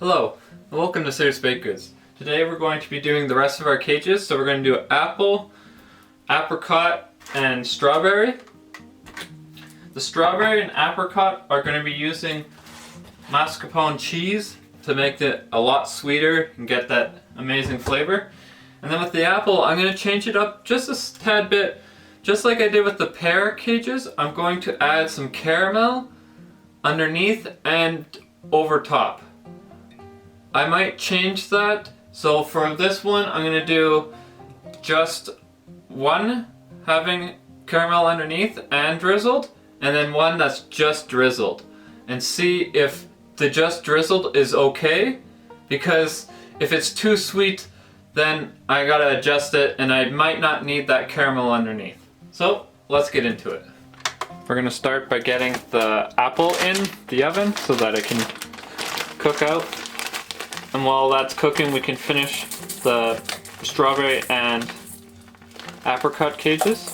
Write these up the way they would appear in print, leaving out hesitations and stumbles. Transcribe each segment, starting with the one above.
Hello, and welcome to Serious Baked Goods. Today we're going to be doing the rest of our cages, so we're going to do apple, apricot, and strawberry. The strawberry and apricot are going to be using mascarpone cheese to make it a lot sweeter and get that amazing flavor. And then with the apple, I'm going to change it up just a tad bit. Just like I did with the pear cages, I'm going to add some caramel underneath and over top. I might change that. So for this one, I'm going to do just one having caramel underneath and drizzled, and then one that's just drizzled. And see if the just drizzled is okay, because if it's too sweet, then I gotta adjust it and I might not need that caramel underneath. So let's get into it. We're gonna start by getting the apple in the oven so that it can cook out. And while that's cooking, we can finish the strawberry and apricot cages.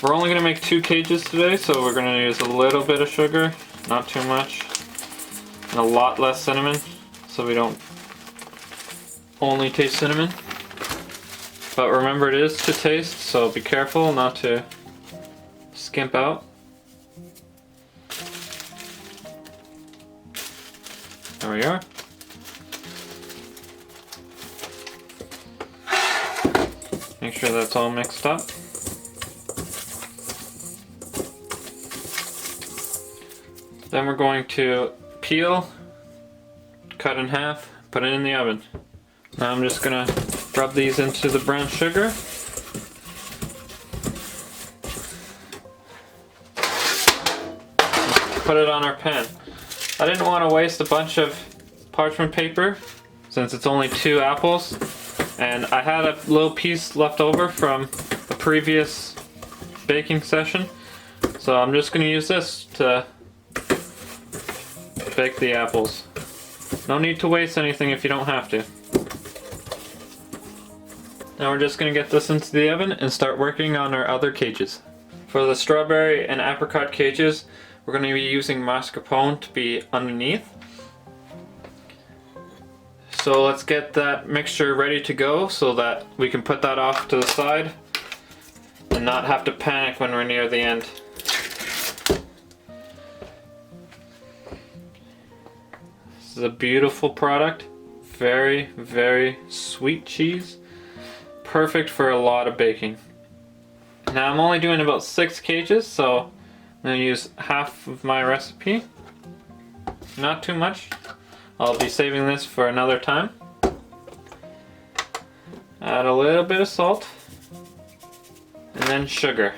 We're only going to make 2 cages today, so we're going to use a little bit of sugar, not too much, and a lot less cinnamon, so we don't only taste cinnamon. But remember, it is to taste, so be careful not to skimp out. There we are. Make sure that's all mixed up. Then we're going to peel, cut in half, put it in the oven. Now I'm just gonna rub these into the brown sugar. Put it on our pan. I didn't want to waste a bunch of parchment paper since it's only 2 apples, and I had a little piece left over from the previous baking session, so I'm just going to use this to bake the apples. No need to waste anything if you don't have to. Now we're just going to get this into the oven and start working on our other cages. For the strawberry and apricot cages, we're going to be using mascarpone to be underneath. So let's get that mixture ready to go so that we can put that off to the side and not have to panic when we're near the end. This is a beautiful product. Very, very sweet cheese. Perfect for a lot of baking. Now I'm only doing about 6 cages, so I'm going to use half of my recipe. Not too much. I'll be saving this for another time. Add a little bit of salt. And then sugar.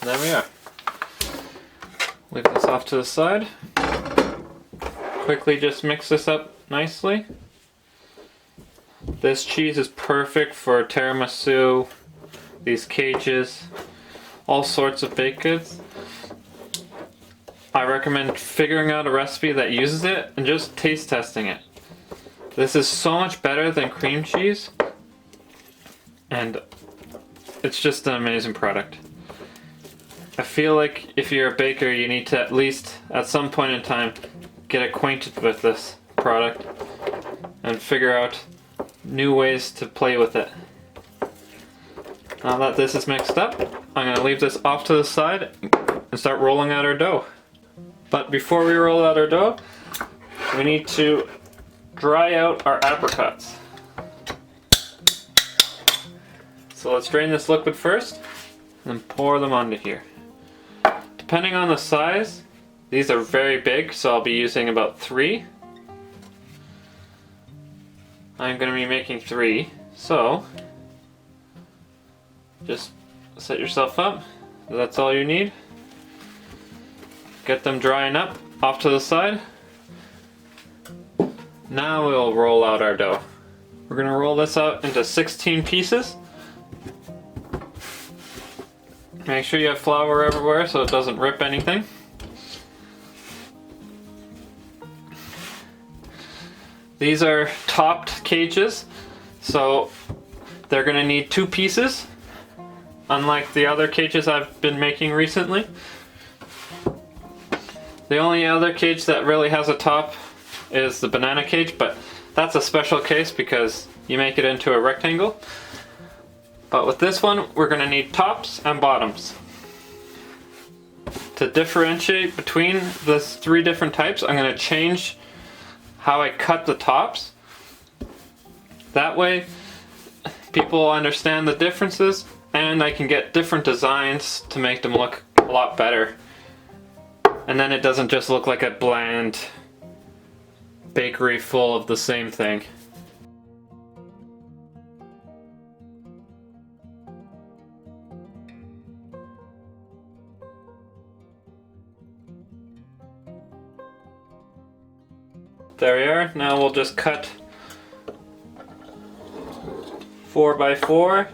There we are. Leave this off to the side. Quickly just mix this up nicely. This cheese is perfect for tiramisu, these cages, all sorts of baked goods. I recommend figuring out a recipe that uses it and just taste testing it. This is so much better than cream cheese, and it's just an amazing product. I feel like if you're a baker, you need to at least, at some point in time, get acquainted with this product and figure out new ways to play with it. Now that this is mixed up, I'm going to leave this off to the side and start rolling out our dough. But before we roll out our dough, we need to dry out our apricots. So let's drain this liquid first and then pour them onto here. Depending on the size, these are very big, so I'll be using about 3. I'm going to be making 3, so just set yourself up. That's all you need. Get them drying up off to the side. Now we'll roll out our dough. We're going to roll this out into 16 pieces. Make sure you have flour everywhere so it doesn't rip anything. These are topped cages, so they're going to need 2 pieces. unlike the other cages I've been making recently. The only other cage that really has a top is the banana cage, but that's a special case because you make it into a rectangle. But with this one, we're going to need tops and bottoms. To differentiate between the three different types, I'm going to change how I cut the tops. That way, people understand the differences, and I can get different designs to make them look a lot better. And then it doesn't just look like a bland bakery full of the same thing. There we are. Now we'll just cut 4 by 4.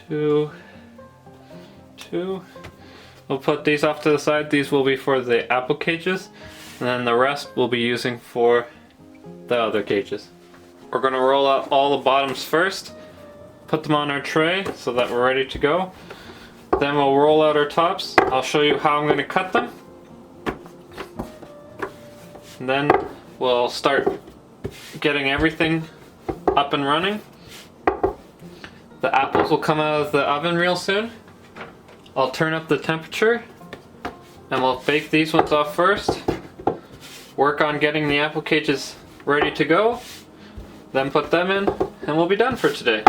Two. We'll put these off to the side. These will be for the apple cages, and then the rest we'll be using for the other cages. We're going to roll out all the bottoms first, put them on our tray so that we're ready to go. Then we'll roll out our tops. I'll show you how I'm going to cut them. And then we'll start getting everything up and running. The apples will come out of the oven real soon. I'll turn up the temperature and we'll bake these ones off first. Work on getting the apple cages ready to go. Then put them in and we'll be done for today.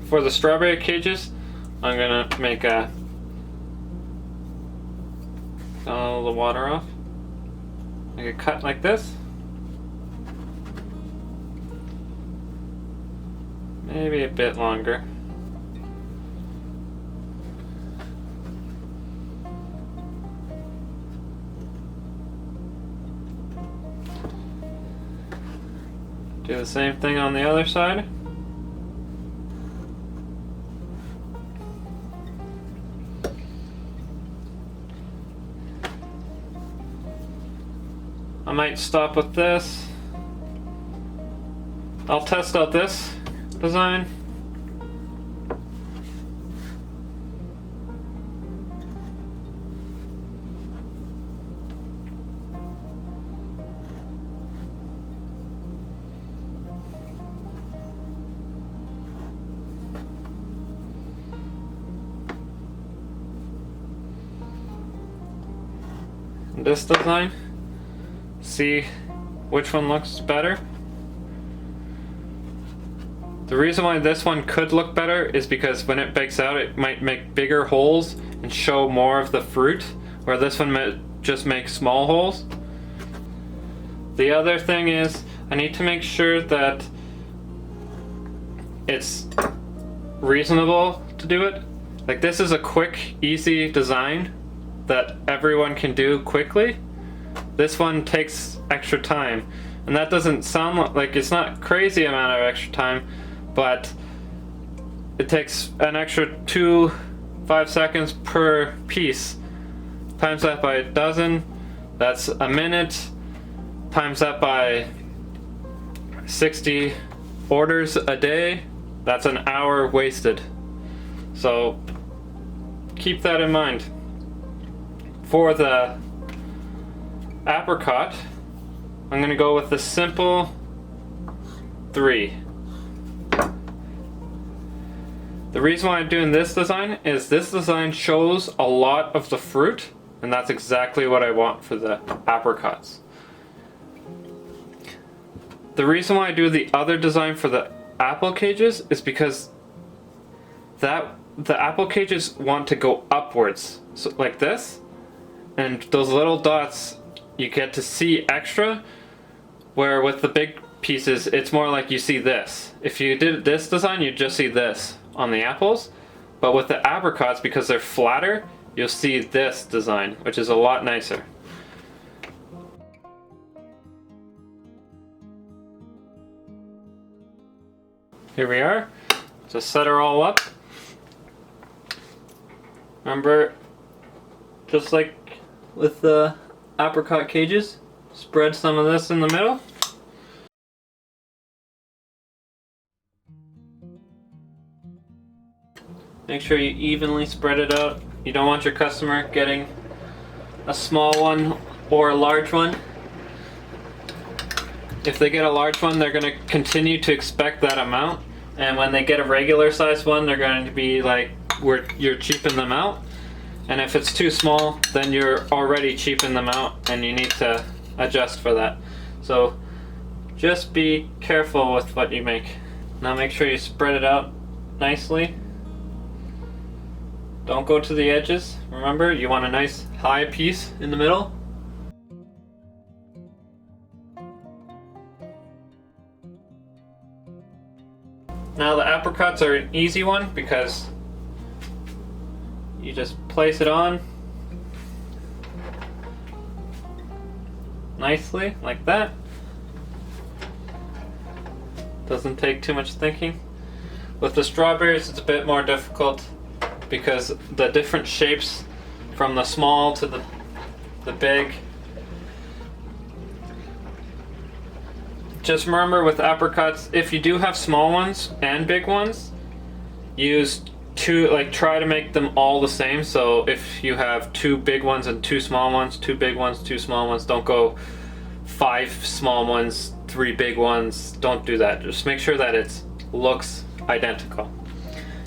For the strawberry cages, I'm gonna make all the water off. Make a cut like this. Maybe a bit longer. Do the same thing on the other side. I might stop with this. I'll test out this design. This design. See which one looks better. The reason why this one could look better is because when it bakes out it might make bigger holes and show more of the fruit, where this one might just make small holes. The other thing is I need to make sure that it's reasonable to do it. Like, this is a quick, easy design that everyone can do quickly. This one takes extra time, and that doesn't sound like it's not crazy amount of extra time, but it takes an extra 5 seconds per piece. Times that by a dozen, that's a minute. Times that by 60 orders a day, that's an hour wasted. So keep that in mind. For the apricot, I'm going to go with the simple 3. The reason why I'm doing this design is this design shows a lot of the fruit, and that's exactly what I want for the apricots. The reason why I do the other design for the apple cages is because that the apple cages want to go upwards, so like this, and those little dots you get to see extra, where with the big pieces it's more like you see this. If you did this design, you'd just see this on the apples, but with the apricots, because they're flatter, you'll see this design, which is a lot nicer. Here we are. Just set her all up. Remember, just like with the apricot cages, spread some of this in the middle. Make sure you evenly spread it out. You don't want your customer getting a small one or a large one. If they get a large one, they're going to continue to expect that amount, and when they get a regular size one, they're going to be like, you're cheaping them out. And if it's too small, then you're already cheaping them out, and you need to adjust for that. So just be careful with what you make. Now make sure you spread it out nicely. Don't go to the edges. Remember, you want a nice high piece in the middle. Now the apricots are an easy one because you just place it on nicely like that. Doesn't take too much thinking. With the strawberries, it's a bit more difficult because the different shapes from the small to the big. Just remember with apricots, if you do have small ones and big ones, use two, like try to make them all the same. So if you have 2 big ones and 2 small ones, 2 big ones, 2 small ones, don't go 5 small ones, 3 big ones. Don't do that. Just make sure that it looks identical.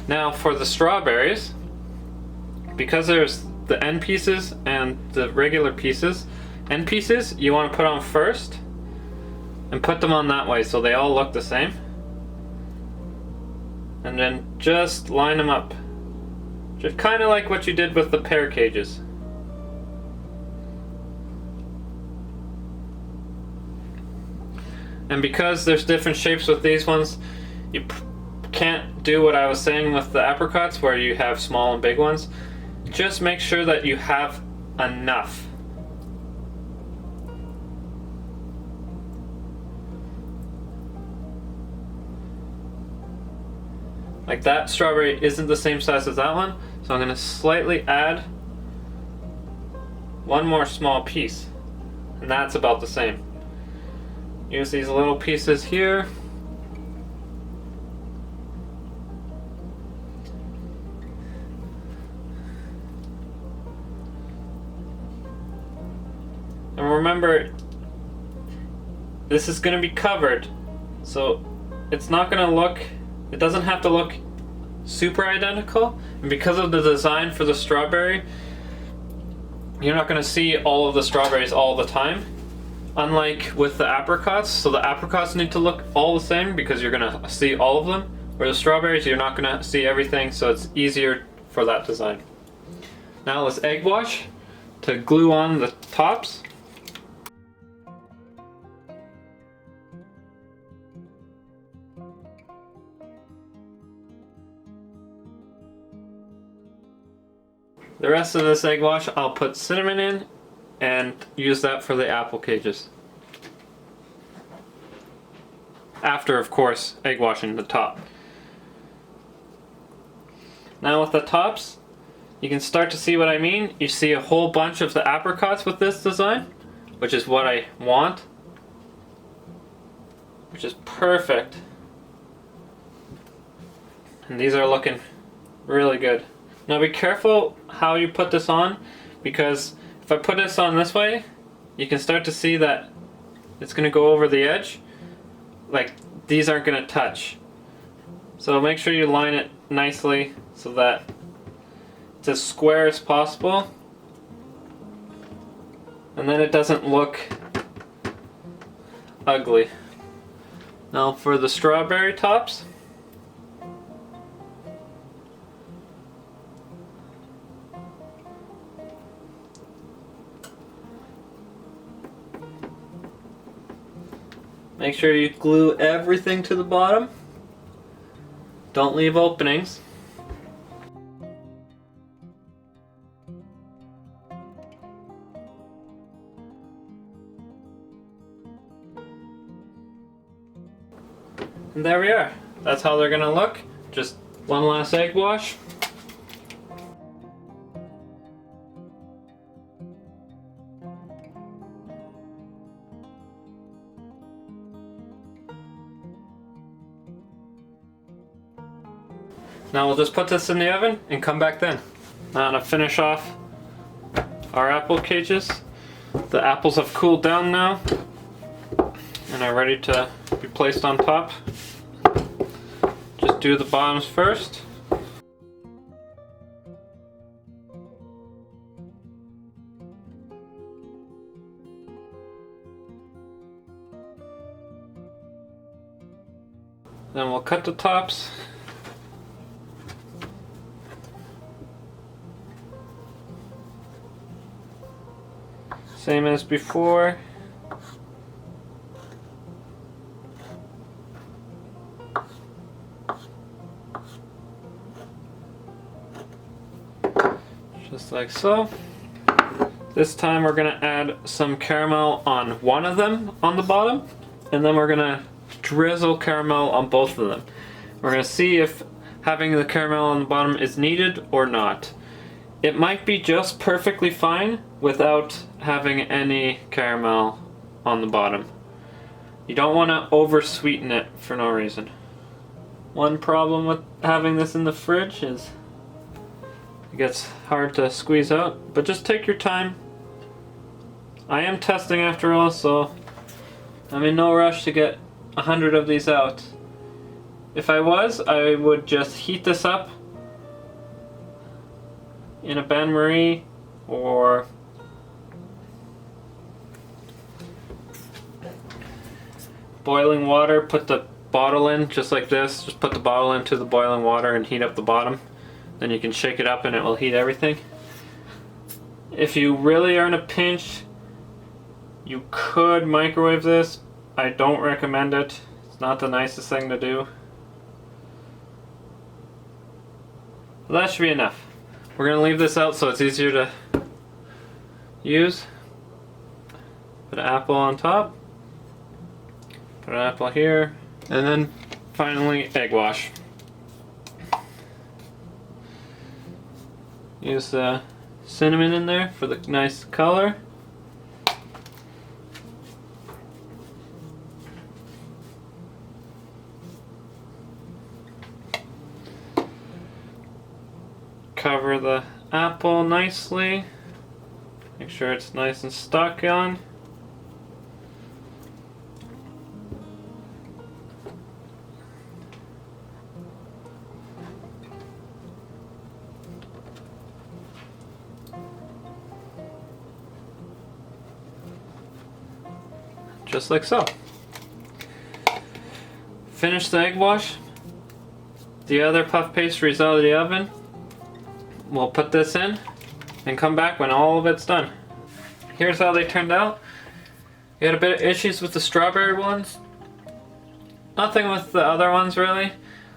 Now for the strawberries, because there's the end pieces and the regular pieces, end pieces you want to put on first and put them on that way so they all look the same. And then just line them up. Just kind of like what you did with the pear cages. And because there's different shapes with these ones, you can't do what I was saying with the apricots where you have small and big ones. Just make sure that you have enough. Like that strawberry isn't the same size as that one, so I'm going to slightly add one more small piece, and that's about the same. Use these little pieces here. And remember, this is going to be covered, so it's not going to look, it doesn't have to look super identical. And because of the design for the strawberry, you're not going to see all of the strawberries all the time. Unlike with the apricots, so the apricots need to look all the same because you're going to see all of them. Where the strawberries, you're not going to see everything, so it's easier for that design. Now let's egg wash to glue on the tops. The rest of this egg wash, I'll put cinnamon in and use that for the apple cages. After, of course, egg washing the top. Now with the tops, you can start to see what I mean. You see a whole bunch of the apricots with this design, which is what I want, which is perfect. And these are looking really good. Now be careful how you put this on, because if I put this on this way, you can start to see that it's going to go over the edge. Like, these aren't going to touch. So make sure you line it nicely so that it's as square as possible. And then it doesn't look ugly. Now for the strawberry tops, Make sure you glue everything to the bottom. Don't leave openings. And there we are. That's how they're gonna look. Just one last egg wash. Now we'll just put this in the oven and come back then. Now to finish off our apple cages. The apples have cooled down now and are ready to be placed on top. Just do the bottoms first. Then we'll cut the tops. Same as before. Just like so. This time we're gonna add some caramel on one of them on the bottom, and then we're gonna drizzle caramel on both of them. We're gonna see if having the caramel on the bottom is needed or not. It might be just perfectly fine without having any caramel on the bottom. You don't want to over sweeten it for no reason. One problem with having this in the fridge is it gets hard to squeeze out, but just take your time. I am testing after all, so I'm in no rush to get 100 of these out. If I was, I would just heat this up in a bain-marie or boiling water, put the bottle in just like this. Just put the bottle into the boiling water and heat up the bottom. Then you can shake it up and it will heat everything. If you really are in a pinch, you could microwave this. I don't recommend it. It's not the nicest thing to do. Well, that should be enough. We're going to leave this out so it's easier to use. Put an apple on top. Put an apple here. And then finally egg wash. Use the cinnamon in there for the nice color. Cover the apple nicely. Make sure it's nice and stuck on. Just like so. Finish the egg wash. The other puff pastry is out of the oven. We'll put this in and come back when all of it's done. Here's how they turned out. We had a bit of issues with the strawberry ones. Nothing with the other ones really.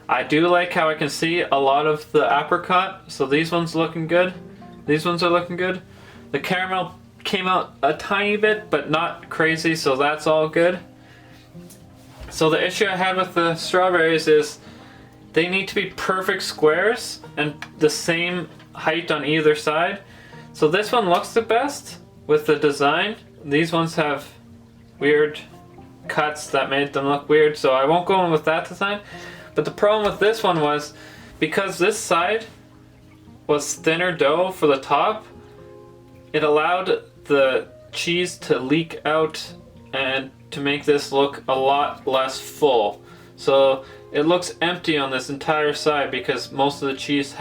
I do like how I can see a lot of the apricot, so these ones looking good. These ones are looking good. The caramel came out a tiny bit, but not crazy, so that's all good. So the issue I had with the strawberries is they need to be perfect squares and the same height on either side. So this one looks the best with the design. These ones have weird cuts that made them look weird, so I won't go in with that design. But the problem with this one was because this side was thinner dough for the top, it allowed the cheese to leak out and to make this look a lot less full. So it looks empty on this entire side because most of the cheese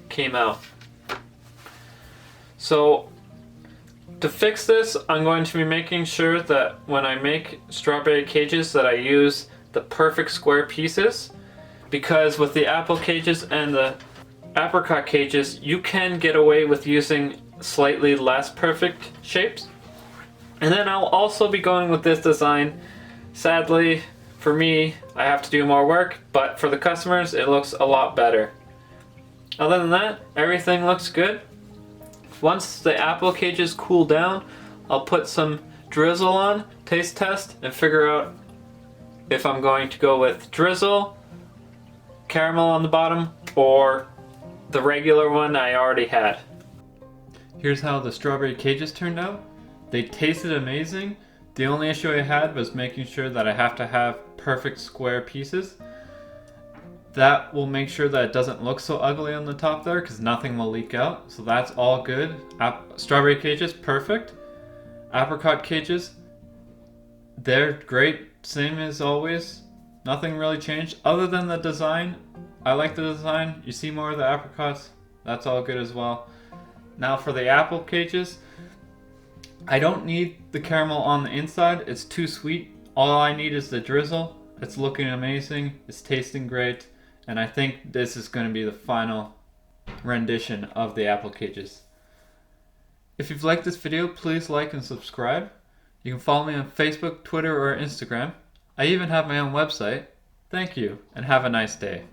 came out. So to fix this, I'm going to be making sure that when I make strawberry cages that I use the perfect square pieces, because with the apple cages and the apricot cages, you can get away with using slightly less perfect shapes. And then I'll also be going with this design Sadly, for me, I have to do more work, but for the customers, it looks a lot better. Other than that, everything looks good. Once the apple cages cool down, I'll put some drizzle on, taste test, and figure out if I'm going to go with drizzle, caramel on the bottom, or the regular one I already had. Here's how the strawberry cages turned out. They tasted amazing. The only issue I had was making sure that I have to have perfect square pieces. That will make sure that it doesn't look so ugly on the top there because nothing will leak out. So that's all good. Strawberry cages, perfect. Apricot cages, they're great, same as always. Nothing really changed other than the design. I like the design. You see more of the apricots, that's all good as well. Now for the apple cages, I don't need the caramel on the inside, it's too sweet. All I need is the drizzle. It's looking amazing, it's tasting great, and I think this is going to be the final rendition of the apple cages. If you've liked this video, please like and subscribe. You can follow me on Facebook, Twitter, or Instagram. I even have my own website. Thank you, and have a nice day.